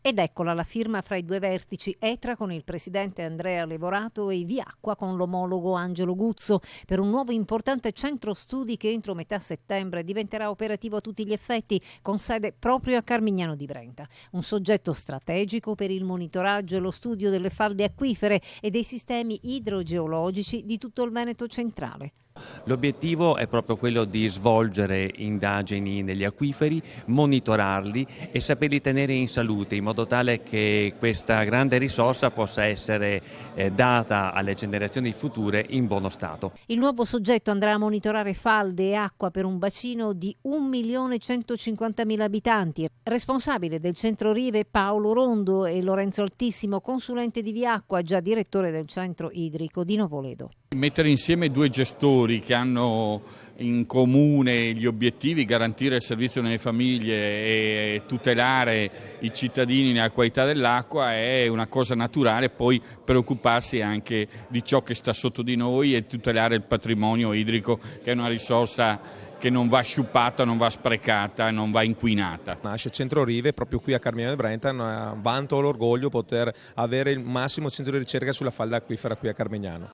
Ed eccola la firma fra i due vertici, ETRA con il presidente Andrea Levorato e Viacqua con l'omologo Angelo Guzzo, per un nuovo importante centro studi che entro metà settembre diventerà operativo a tutti gli effetti, con sede proprio a Carmignano di Brenta. Un soggetto strategico per il monitoraggio e lo studio delle falde acquifere e dei sistemi idrogeologici di tutto il Veneto centrale. L'obiettivo è proprio quello di svolgere indagini negli acquiferi, monitorarli e saperli tenere in salute, in modo tale che questa grande risorsa possa essere data alle generazioni future in buono stato. Il nuovo soggetto andrà a monitorare falde e acqua per un bacino di 1.150.000 abitanti. Responsabile del centro Rive Paolo Rondo e Lorenzo Altissimo, consulente di Viacqua, già direttore del centro idrico di Novoledo. Mettere insieme due gestori che hanno in comune gli obiettivi, garantire il servizio nelle famiglie e tutelare i cittadini nella qualità dell'acqua, è una cosa naturale. Poi preoccuparsi anche di ciò che sta sotto di noi e tutelare il patrimonio idrico, che è una risorsa che non va sciupata, non va sprecata, non va inquinata. Nasce Centro Rive proprio qui a Carmignano di Brenta, vanto l'orgoglio poter avere il massimo centro di ricerca sulla falda acquifera qui a Carmignano.